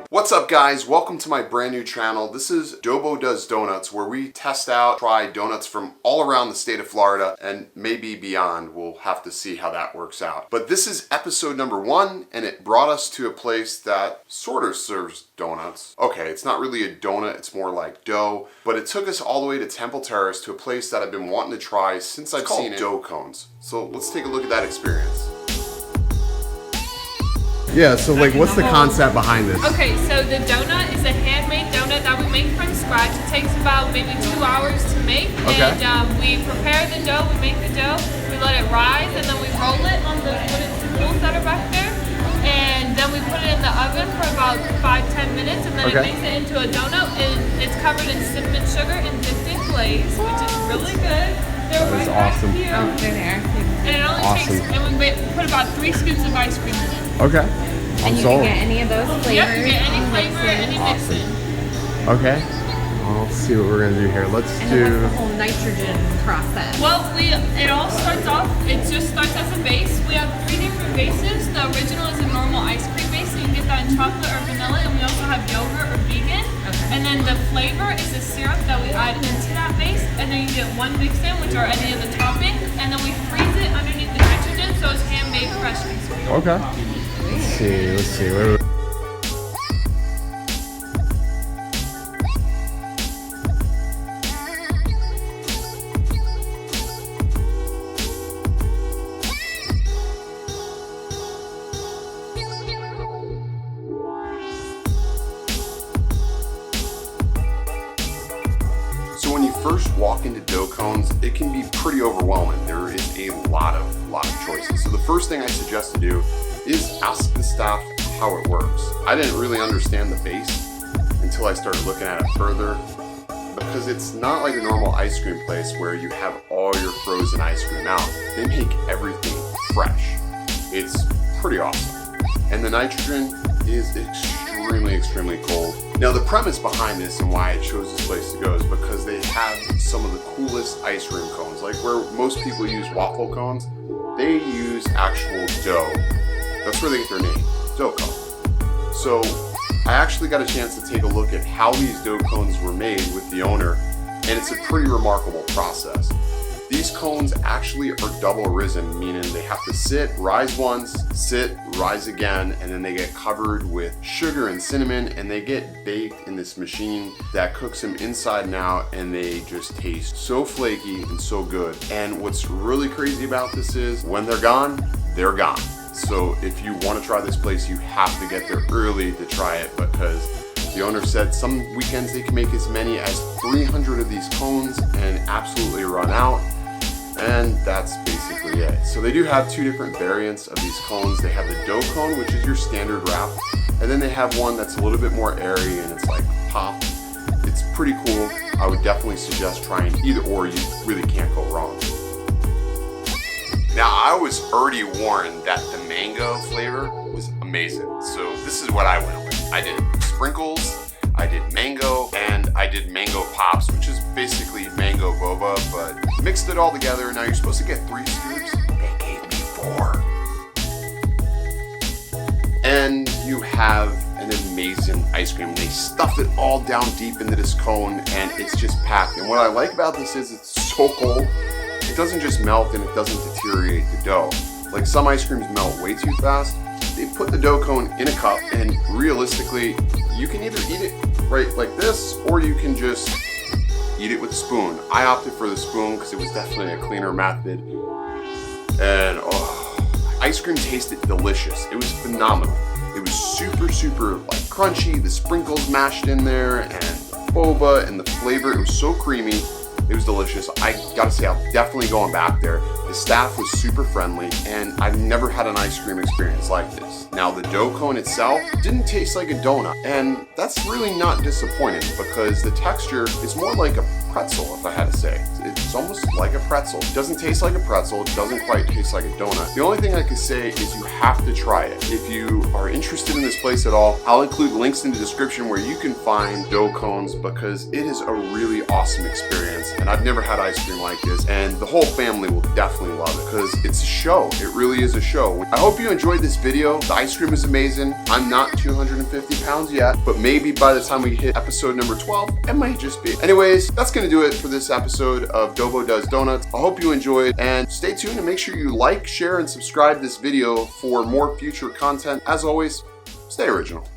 What's up guys, welcome to my brand new channel. This is Dobo Does Donuts, where we test out, try donuts from all around the state of Florida and maybe beyond. We'll have to see how that works out. But this is episode number 1 and it brought us to a place that sort of serves donuts. Okay, it's not really a donut, it's more like dough, but it took us all the way to Tampa Terrace to a place that I've been wanting to try since I've seen it. Dough cones. So let's take a look at that experience. Yeah, so like what's the concept behind this? Okay, so the donut is a handmade donut that we make from scratch. It takes about maybe 2 hours to make. Okay. And we prepare the dough, we make the dough, we let it rise, and then we roll it on the wooden stools that are back there. And then we put it in the oven for about 5-10 minutes, and then it makes it into a donut, and it's covered in cinnamon sugar and dipped in glaze, which is really good. They're right awesome. back here. Oh, they're there. And it only takes, and we put about 3 scoops of ice cream in it. Okay. And you can get any of those flavors. Yep, you get any flavor, any mix-in. Okay. Well, let's see what we're gonna do here. Let's do the whole nitrogen process. Well, it all starts off, it just starts as a base. We have 3 different bases. The original is a normal ice cream base, so you can get that in chocolate or vanilla, and we also have yogurt or vegan. Okay. And then the flavor is a syrup that we add into that base, and then you get 1 mix-in, which are any of the toppings, and then we freeze it underneath the nitrogen, so it's handmade fresh ice cream. Okay. Let's see. So when you first walk into dough cones, it can be pretty overwhelming. There is a lot of choices. So the first thing I suggest to do is ask the staff how it works. I didn't really understand the base until I started looking at it further, because it's not like a normal ice cream place where you have all your frozen ice cream out. They make everything fresh. It's pretty awesome. And the nitrogen is extremely cold. Now the premise behind this and why I chose this place to go is because they have some of the coolest ice cream cones. Like where most people use waffle cones, they use actual dough. That's where they get their name, dough cone. So I actually got a chance to take a look at how these dough cones were made with the owner, and it's a pretty remarkable process. These cones actually are double risen, meaning they have to sit, rise once, sit, rise again, and then they get covered with sugar and cinnamon, and they get baked in this machine that cooks them inside and out, and they just taste so flaky and so good. And what's really crazy about this is when they're gone, they're gone. So if you want to try this place, you have to get there early to try it, because the owner said some weekends they can make as many as 300 of these cones and absolutely run out. And that's basically it. So they do have 2 different variants of these cones. They have the dough cone, which is your standard wrap, and then they have one that's a little bit more airy and it's like pop. It's pretty cool. I would definitely suggest trying either or. You really can't go wrong. Now I was already warned that the mango flavor was amazing, so this is what I went with. I did sprinkles, I did mango, and I did mango pops, which is basically mango boba, but mixed it all together. Now you're supposed to get 3 scoops. They gave me 4. And you have an amazing ice cream. They stuff it all down deep into this cone, and it's just packed. And what I like about this is it's so cold. It doesn't just melt and it doesn't deteriorate the dough. Like some ice creams melt way too fast. They put the dough cone in a cup, and realistically, you can either eat it right like this, or you can just eat it with a spoon. I opted for the spoon because it was definitely a cleaner method. And ice cream tasted delicious. It was phenomenal. It was super like crunchy, the sprinkles mashed in there, and the boba and the flavor. It was so creamy. It was delicious. I gotta say, I'm definitely going back there. The staff was super friendly, and I've never had an ice cream experience like this. Now, the dough cone itself didn't taste like a donut, and that's really not disappointing because the texture is more like a pretzel, if I had to say. It's almost like a pretzel. It doesn't taste like a pretzel. It doesn't quite taste like a donut. The only thing I could say is you have to try it. If you are interested in this place at all, I'll include links in the description where you can find dough cones, because it is a really awesome experience. And I've never had ice cream like this, and the whole family will definitely love it because it's a show. It really is a show. I hope you enjoyed this video. The ice cream is amazing. I'm not 250 pounds yet, but maybe by the time we hit episode number 12, it might just be. Anyways, that's gonna do it for this episode of Dobo Does Donuts. I hope you enjoyed, and stay tuned and make sure you like, share, and subscribe this video for more future content. As always, stay original.